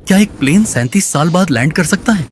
क्या एक प्लेन 37 साल बाद लैंड कर सकता है?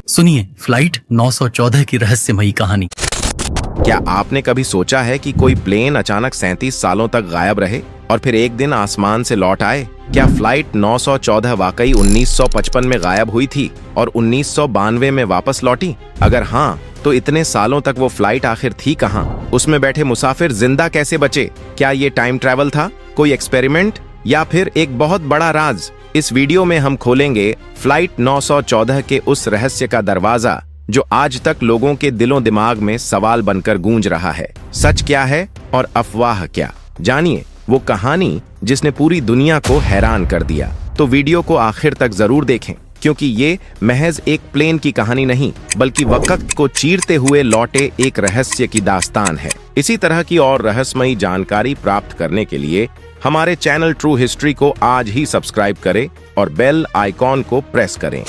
सुनिए फ्लाइट 914 की रहस्यमयी कहानी। क्या आपने कभी सोचा है कि कोई प्लेन अचानक 37 सालों तक गायब रहे और फिर एक दिन आसमान से लौट आए? क्या फ्लाइट 914 वाकई 1955 में गायब हुई थी और 1992 में वापस लौटी? अगर हाँ, तो इतने सालों तक वो फ्लाइट आखिर थी कहाँ? उसमें बैठे मुसाफिर जिंदा कैसे बचे? क्या ये टाइम ट्रैवल था, कोई एक्सपेरिमेंट, या फिर एक बहुत बड़ा राज? इस वीडियो में हम खोलेंगे फ्लाइट 914 के उस रहस्य का दरवाजा जो आज तक लोगों के दिलों दिमाग में सवाल बनकर गूंज रहा है। सच क्या है और अफवाह क्या? जानिए वो कहानी जिसने पूरी दुनिया को हैरान कर दिया। तो वीडियो को आखिर तक जरूर देखें, क्योंकि ये महज एक प्लेन की कहानी नहीं, बल्कि वक्त को चीरते हुए लौटे एक रहस्य की दास्तान है। इसी तरह की और रहस्यमयी जानकारी प्राप्त करने के लिए हमारे चैनल ट्रू हिस्ट्री को आज ही सब्सक्राइब करें और बेल आइकॉन को प्रेस करें।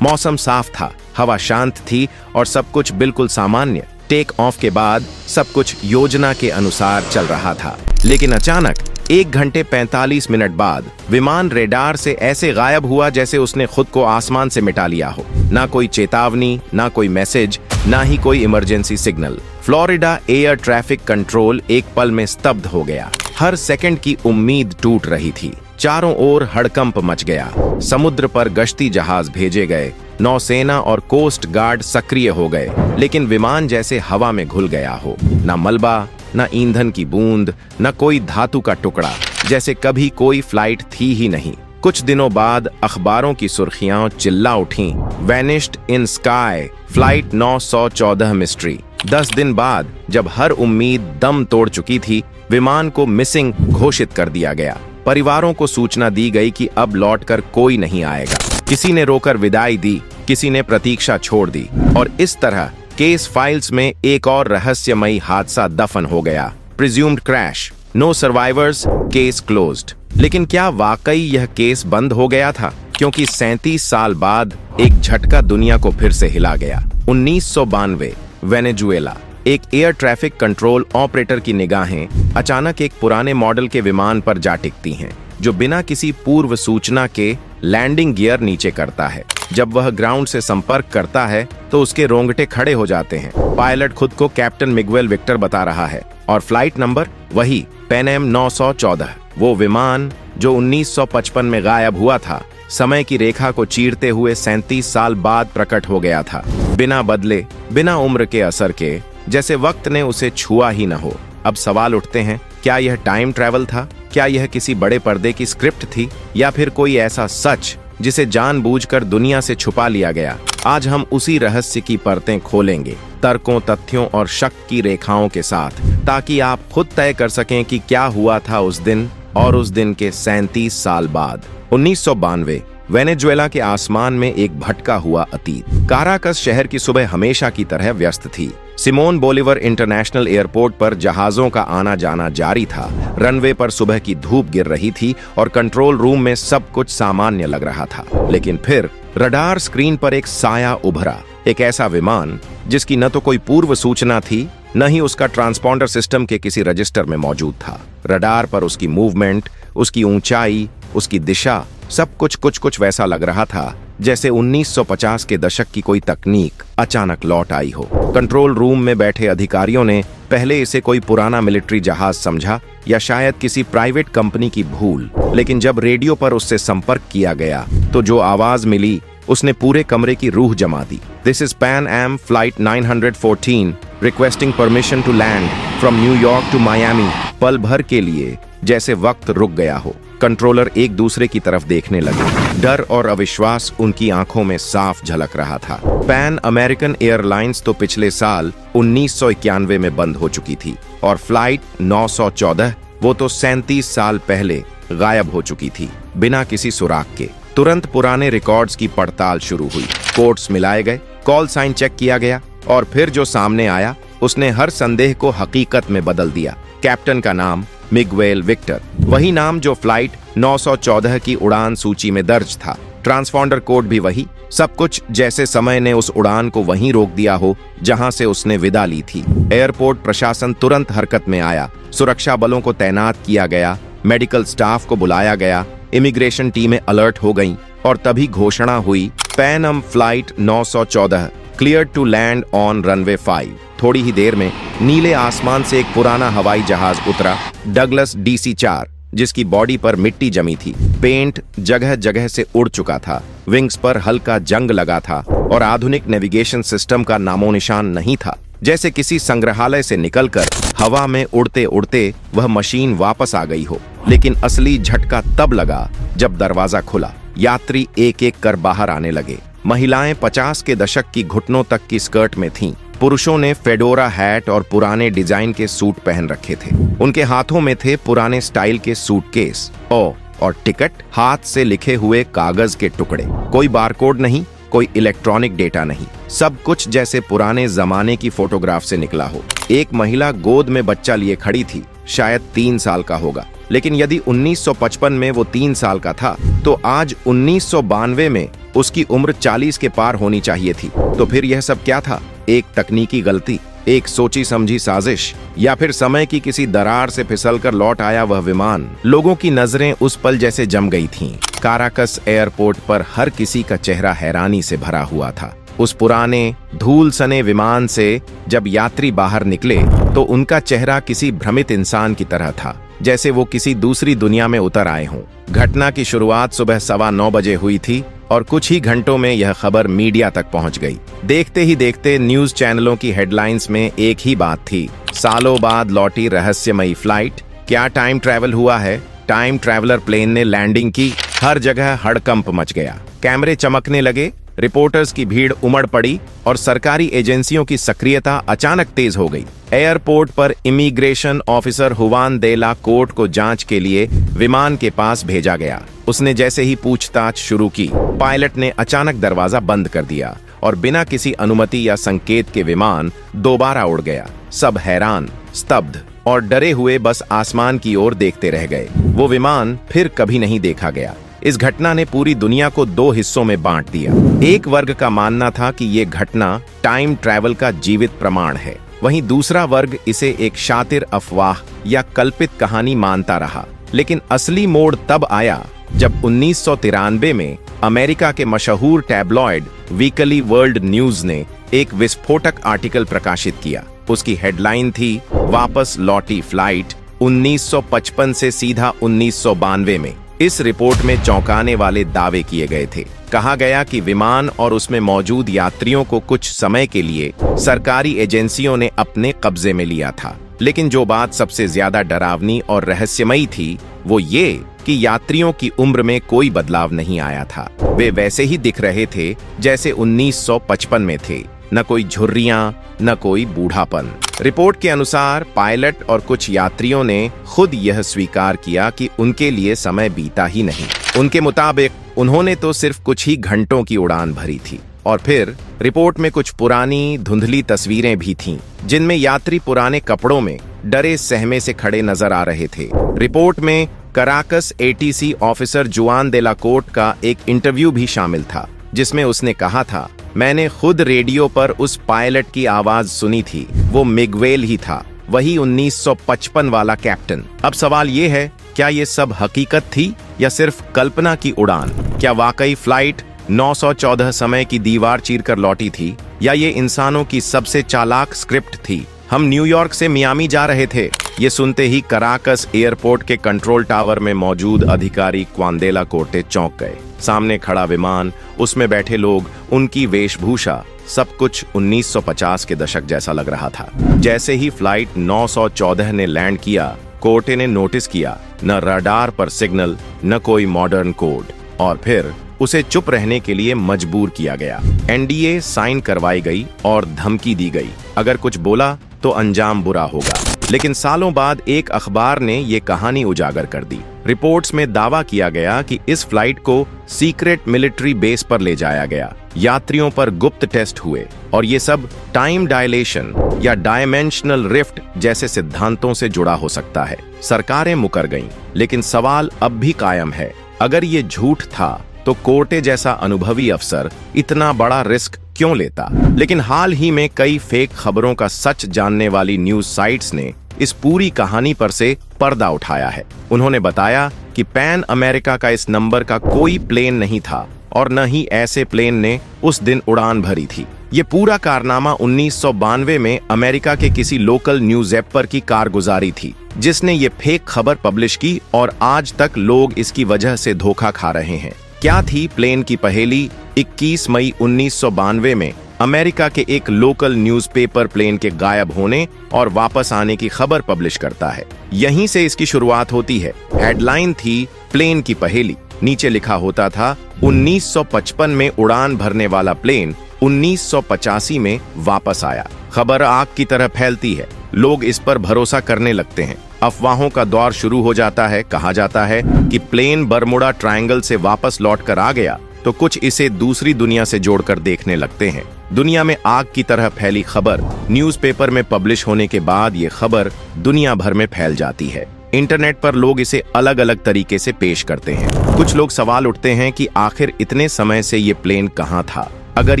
मौसम साफ था, हवा शांत थी और सब कुछ बिल्कुल सामान्य। टेक ऑफ के बाद सब कुछ योजना के अनुसार चल रहा था, लेकिन अचानक 1 घंटे 45 मिनट बाद विमान रेडार से ऐसे गायब हुआ जैसे उसने खुद को आसमान से मिटा लिया हो। ना कोई चेतावनी, ना कोई मैसेज, ना ही कोई emergency signal. Florida air traffic control एक पल में स्तब्ध हो गया। हर सेकंड की उम्मीद टूट रही थी। चारों ओर हड़कंप मच गया। समुद्र पर गश्ती जहाज भेजे गए, नौसेना और कोस्ट गार्ड सक्रिय हो गए, लेकिन विमान जैसे हवा में घुल गया हो। न मलबा, न ईंधन की बूंद, न कोई धातु का टुकड़ा, जैसे कभी कोई फ्लाइट थी ही नहीं। कुछ दिनों बाद अखबारों की सुर्खियां चिल्ला उठीं, vanished in sky, flight 914 mystery. 10 दिन बाद जब हर उम्मीद दम तोड़ चुकी थी, विमान को मिसिंग घोषित कर दिया गया। परिवारों को सूचना दी गई कि अब लौटकर कोई नहीं आएगा। किसी ने रोकर विदाई दी, किसी ने प्रतीक्षा छोड़ दी, और इस तरह केस फाइल्स में एक और रहस्यमयी हादसा दफन हो गया। Presumed crash, no survivors, case closed. लेकिन क्या वाकई यह केस बंद हो गया था? क्योंकि 37 साल बाद एक झटका दुनिया को फिर से हिला गया। 1992 वेनेजुएला। एक एयर ट्रैफिक कंट्रोल ऑपरेटर की निगाहें अचानक एक पुराने मॉडल के विमान पर जा टिकती हैं, जो बिना किसी पूर्व सूचना के लैंडिंग गियर नीचे करता है। जब वह ग्राउंड से संपर्क करता है तो उसके रोंगटे खड़े हो जाते हैं। पायलट खुद को कैप्टन मिगुएल विक्टर बता रहा है और फ्लाइट नंबर वही पैन एम 914। वो विमान जो 1955 में गायब हुआ था, समय की रेखा को चीरते हुए 37 साल बाद प्रकट हो गया था। बिना बदले, बिना उम्र के असर के, जैसे वक्त ने उसे छुआ ही न हो। अब सवाल उठते हैं, क्या यह टाइम ट्रैवल था? क्या यह किसी बड़े पर्दे की स्क्रिप्ट थी, या फिर कोई ऐसा सच जिसे जानबूझकर दुनिया से छुपा लिया गया? आज हम उसी रहस्य की परतें खोलेंगे, तर्कों, तथ्यों और शक की रेखाओं के साथ, ताकि आप खुद तय कर सकें कि क्या हुआ था उस दिन और उस दिन के 37 साल बाद। 1992 वेनेजुएला के आसमान में एक भटका हुआ अतीत। काराकस शहर की सुबह हमेशा की तरह व्यस्त थी। सिमोन बोलिवर इंटरनेशनल एयरपोर्ट पर जहाजों का आना जाना जारी था। रनवे पर सुबह की धूप गिर रही थी और कंट्रोल रूम में सब कुछ सामान्य लग रहा था। लेकिन फिर रडार स्क्रीन पर एक साया उभरा। एक ऐसा विमान जिसकी न तो कोई पूर्व सूचना थी, न ही उसका ट्रांसपॉन्डर सिस्टम के किसी रजिस्टर में मौजूद था। रडार पर उसकी मूवमेंट, उसकी ऊंचाई, उसकी दिशा, सब कुछ वैसा लग रहा था जैसे 1950 के दशक की कोई तकनीक अचानक लौट आई हो। कंट्रोल रूम में बैठे अधिकारियों ने पहले इसे कोई पुराना मिलिट्री जहाज समझा या शायद किसी प्राइवेट कंपनी की भूल, लेकिन जब रेडियो पर उससे संपर्क किया गया तो जो आवाज मिली उसने पूरे कमरे की रूह जमा दी। This is Pan Am flight 914 requesting permission to land from New York to Miami. पल भर के लिए जैसे वक्त रुक गया हो। कंट्रोलर एक दूसरे की तरफ देखने लगे। डर और अविश्वास उनकी आंखों में साफ झलक रहा था। पैन अमेरिकन एयरलाइंस तो पिछले साल 1991 में बंद हो चुकी थी, और फ्लाइट 914 वो तो 37 साल पहले गायब हो चुकी थी, बिना किसी सुराग के। तुरंत पुराने रिकॉर्ड्स की पड़ताल शुरू हुई। कोड्स मिलाए गए, कॉल साइन चेक किया गया, और फिर जो सामने आया उसने हर संदेह को हकीकत में बदल दिया। कैप्टन का नाम मिगुएल विक्टर, वही नाम जो फ्लाइट 914 की उड़ान सूची में दर्ज था। ट्रांसपॉन्डर कोड भी वही। सब कुछ जैसे समय ने उस उड़ान को वहीं रोक दिया हो जहां से उसने विदा ली थी। एयरपोर्ट प्रशासन तुरंत हरकत में आया। सुरक्षा बलों को तैनात किया गया, मेडिकल स्टाफ को बुलाया गया इमिग्रेशन टीमें अलर्ट हो गईं और तभी घोषणा हुई, Pan Am flight 914 clear to land on runway 5। थोड़ी ही देर में नीले आसमान से एक पुराना हवाई जहाज उतरा, डगलस DC-4, जिसकी बॉडी पर मिट्टी जमी थी। पेंट जगह जगह से उड़ चुका था, विंग्स पर हल्का जंग लगा था और आधुनिक नेविगेशन सिस्टम का नामो निशान नहीं था। जैसे किसी संग्रहालय से निकलकर हवा में उड़ते उड़ते वह मशीन वापस आ गई हो। लेकिन असली झटका तब लगा जब दरवाजा खुला। यात्री एक एक कर बाहर आने लगे। महिलाएं 50 के दशक की घुटनों तक की स्कर्ट में थीं। पुरुषों ने फेडोरा हैट और पुराने डिजाइन के सूट पहन रखे थे। उनके हाथों में थे पुराने स्टाइल के सूटकेस और टिकट, हाथ से लिखे हुए कागज के टुकड़े। कोई बारकोड नहीं, कोई इलेक्ट्रॉनिक डेटा नहीं, सब कुछ जैसे पुराने जमाने की फोटोग्राफ से निकला हो। एक महिला गोद में बच्चा लिए खड़ी थी, शायद 3 साल का होगा। लेकिन यदि 1955 में वो 3 साल का था, तो आज 1992 में उसकी उम्र 40 के पार होनी चाहिए थी। तो फिर यह सब क्या था? एक तकनीकी गलती, एक सोची समझी साजिश, या फिर समय की किसी दरार से फिसलकर लौट आया वह विमान? लोगों की नजरें उस पल जैसे जम गई थीं। काराकस एयरपोर्ट पर हर किसी का चेहरा हैरानी से भरा हुआ था। उस पुराने धूल सने विमान से जब यात्री बाहर निकले तो उनका चेहरा किसी भ्रमित इंसान की तरह था, जैसे वो किसी दूसरी दुनिया में उतर आए हों। घटना की शुरुआत सुबह 9:15 बजे हुई थी और कुछ ही घंटों में यह खबर मीडिया तक पहुंच गई। देखते ही देखते न्यूज चैनलों की हेडलाइंस में एक ही बात थी, सालों बाद लौटी रहस्यमयी फ्लाइट। क्या टाइम ट्रैवल हुआ है? टाइम ट्रैवलर प्लेन ने लैंडिंग की। हर जगह हड़कंप मच गया। कैमरे चमकने लगे, रिपोर्टर्स की भीड़ उमड़ पड़ी और सरकारी एजेंसियों की सक्रियता अचानक तेज हो गई। एयरपोर्ट पर इमिग्रेशन ऑफिसर हुवान दे ला कोर्ट को जांच के लिए विमान के पास भेजा गया। उसने जैसे ही पूछताछ शुरू की, पायलट ने अचानक दरवाजा बंद कर दिया और बिना किसी अनुमति या संकेत के विमान दोबारा उड़ गया। सब हैरान, स्तब्ध और डरे हुए बस आसमान की ओर देखते रह गए। वो विमान फिर कभी नहीं देखा गया। इस घटना ने पूरी दुनिया को 2 हिस्सों में बांट दिया। एक वर्ग का मानना था कि ये घटना टाइम ट्रैवल का जीवित प्रमाण है, वहीं दूसरा वर्ग इसे एक शातिर अफवाह या कल्पित कहानी मानता रहा। लेकिन असली मोड़ तब आया जब 1993 में अमेरिका के मशहूर टैबलॉइड वीकली वर्ल्ड न्यूज ने एक विस्फोटक आर्टिकल प्रकाशित किया। उसकी हेडलाइन थी, वापस लौटी फ्लाइट 1955 से सीधा 1992 में। इस रिपोर्ट में चौंकाने वाले दावे किए गए थे। कहा गया कि विमान और उसमें मौजूद यात्रियों को कुछ समय के लिए सरकारी एजेंसियों ने अपने कब्जे में लिया था। लेकिन जो बात सबसे ज्यादा डरावनी और रहस्यमयी थी, वो ये कि यात्रियों की उम्र में कोई बदलाव नहीं आया था। वे वैसे ही दिख रहे थे जैसे 1955 में थे। न कोई झुर्रियां, न कोई बूढ़ापन। रिपोर्ट के अनुसार पायलट और कुछ यात्रियों ने खुद यह स्वीकार किया कि उनके लिए समय बीता ही नहीं। उनके मुताबिक उन्होंने तो सिर्फ कुछ ही घंटों की उड़ान भरी थी। और फिर रिपोर्ट में कुछ पुरानी धुंधली तस्वीरें भी थीं, जिनमें यात्री पुराने कपड़ों में डरे सहमे से खड़े नजर आ रहे थे। रिपोर्ट में कराकस ATC ऑफिसर जुआन दे ला कोर्ट का एक इंटरव्यू भी शामिल था, जिसमें उसने कहा था, मैंने खुद रेडियो पर उस पायलट की आवाज सुनी थी। वो मिगवेल ही था, वही 1955 वाला कैप्टन। अब सवाल ये है, क्या ये सब हकीकत थी या सिर्फ कल्पना की उड़ान? क्या वाकई फ्लाइट 914 समय की दीवार चीरकर लौटी थी, या ये इंसानों की सबसे चालाक स्क्रिप्ट थी? हम न्यूयॉर्क से मियामी जा रहे थे। ये सुनते ही कराकस एयरपोर्ट के कंट्रोल टावर में मौजूद अधिकारी क्वांदेला कोर्टे चौंक गए। सामने खड़ा विमान, उसमें बैठे लोग, उनकी वेशभूषा, सब कुछ 1950 के दशक जैसा लग रहा था। जैसे ही फ्लाइट 914 ने लैंड किया, कोर्टे ने नोटिस किया, न रडार पर सिग्नल, न कोई मॉडर्न कोड, और फिर उसे चुप रहने के लिए मजबूर किया गया। NDA साइन करवाई गई और धमकी दी गई, अगर कुछ बोला तो अंजाम बुरा होगा। लेकिन सालों बाद एक अखबार ने ये कहानी उजागर कर दी। रिपोर्ट्स में दावा किया गया कि इस फ्लाइट को सीक्रेट मिलिट्री बेस पर ले जाया गया। यात्रियों पर गुप्त टेस्ट हुए और ये सब टाइम डायलेशन या डायमेंशनल रिफ्ट जैसे सिद्धांतों से जुड़ा हो सकता है। सरकारें मुकर गईं, लेकिन सवाल अब भी कायम है, अगर ये झूठ था तो कोर्टे जैसा अनुभवी अफसर इतना बड़ा रिस्क क्यों लेता? लेकिन हाल ही में कई फेक खबरों का सच जानने वाली न्यूज साइट्स ने इस पूरी कहानी पर से पर्दा उठाया है। उन्होंने बताया कि पैन अमेरिका का इस नंबर का कोई प्लेन नहीं था और न ही ऐसे प्लेन ने उस दिन उड़ान भरी थी। ये पूरा कारनामा 1992 में अमेरिका के किसी लोकल न्यूज एपर की कारगुजारी थी, जिसने ये फेक खबर पब्लिश की और आज तक लोग इसकी वजह से धोखा खा रहे हैं। क्या थी प्लेन की पहेली? 21 मई 1992 में अमेरिका के एक लोकल न्यूज़पेपर प्लेन के गायब होने और वापस आने की खबर पब्लिश करता है। यहीं से इसकी शुरुआत होती है। हेडलाइन थी प्लेन की पहेली। नीचे लिखा होता था 1955 में उड़ान भरने वाला प्लेन 1985 में वापस आया। खबर आग की तरह फैलती है, लोग इस पर भरोसा करने लगते हैं। अफवाहों का दौर शुरू हो जाता है। कहा जाता है कि प्लेन बरमुडा ट्रायंगल से वापस लौट कर आ गया, तो कुछ इसे दूसरी दुनिया से जोड़कर देखने लगते हैं। दुनिया में आग की तरह फैली खबर न्यूज़पेपर में पब्लिश होने के बाद ये खबर दुनिया भर में फैल जाती है। इंटरनेट पर लोग इसे अलग अलग तरीके से पेश करते हैं। कुछ लोग सवाल उठते हैं कि आखिर इतने समय से ये प्लेन कहाँ था? अगर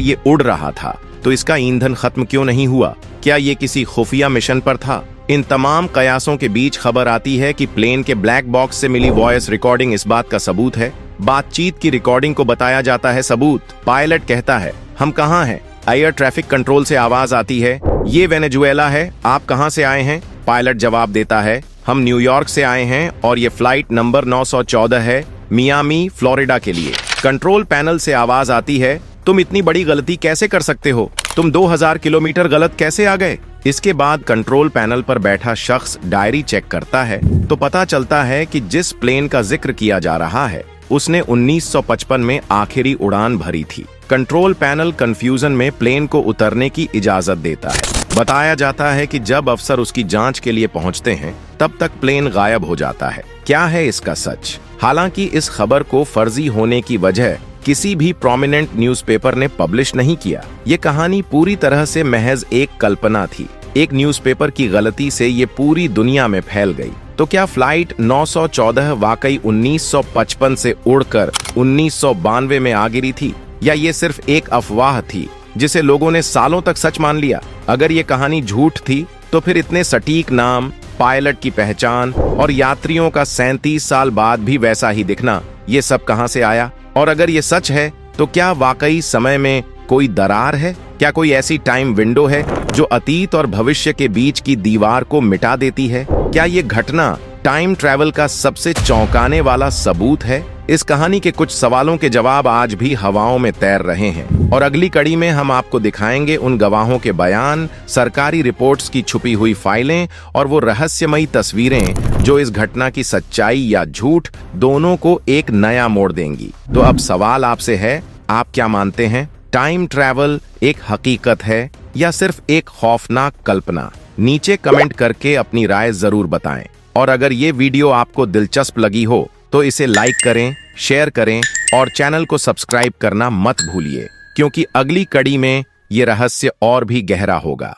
ये उड़ रहा था तो इसका ईंधन खत्म क्यों नहीं हुआ? क्या ये किसी खुफिया मिशन पर था? इन तमाम कयासों के बीच खबर आती है कि प्लेन के ब्लैक बॉक्स से मिली वॉइस रिकॉर्डिंग इस बात का सबूत है। बातचीत की रिकॉर्डिंग को बताया जाता है सबूत। पायलट कहता है, हम कहाँ हैं? एयर ट्रैफिक कंट्रोल से आवाज आती है, ये वेनेजुएला है, आप कहाँ से आए हैं? पायलट जवाब देता है, हम न्यूयॉर्क से आए हैं और ये फ्लाइट नंबर 914 है, मियामी फ्लोरिडा के लिए। कंट्रोल पैनल से आवाज आती है, तुम इतनी बड़ी गलती कैसे कर सकते हो? तुम 2000 किलोमीटर गलत कैसे आ गए? इसके बाद कंट्रोल पैनल पर बैठा शख्स डायरी चेक करता है तो पता चलता है कि जिस प्लेन का जिक्र किया जा रहा है उसने 1955 में आखिरी उड़ान भरी थी। कंट्रोल पैनल कंफ्यूजन में प्लेन को उतरने की इजाजत देता है। बताया जाता है कि जब अफसर उसकी जांच के लिए पहुंचते हैं तब तक प्लेन गायब हो जाता है। क्या है इसका सच? हालांकि इस खबर को फर्जी होने की वजह किसी भी प्रोमिनेंट न्यूज़पेपर ने पब्लिश नहीं किया। ये कहानी पूरी तरह से महज एक कल्पना थी। एक न्यूज़पेपर की गलती से ये पूरी दुनिया में फैल गई। तो क्या फ्लाइट 914 वाकई 1955 से उड़कर 1992 में आ गिरी थी, या ये सिर्फ एक अफवाह थी जिसे लोगों ने सालों तक सच मान लिया? अगर ये कहानी झूठ थी तो फिर इतने सटीक नाम, पायलट की पहचान और यात्रियों का 37 साल बाद भी वैसा ही दिखना, ये सब कहां से आया? और अगर ये सच है तो क्या वाकई समय में कोई दरार है? क्या कोई ऐसी टाइम विंडो है जो अतीत और भविष्य के बीच की दीवार को मिटा देती है? क्या ये घटना टाइम ट्रैवल का सबसे चौंकाने वाला सबूत है? इस कहानी के कुछ सवालों के जवाब आज भी हवाओं में तैर रहे हैं और अगली कड़ी में हम आपको दिखाएंगे उन गवाहों के बयान, सरकारी रिपोर्ट्स की छुपी हुई फाइलें और वो रहस्यमयी तस्वीरें जो इस घटना की सच्चाई या झूठ दोनों को एक नया मोड़ देंगी। तो अब सवाल आपसे है, आप क्या मानते हैं? टाइम ट्रैवल एक हकीकत है या सिर्फ एक खौफनाक कल्पना? नीचे कमेंट करके अपनी राय जरूर बताएं। और अगर ये वीडियो आपको दिलचस्प लगी हो तो इसे लाइक करें, शेयर करें और चैनल को सब्सक्राइब करना मत भूलिए, क्योंकि अगली कड़ी में ये रहस्य और भी गहरा होगा।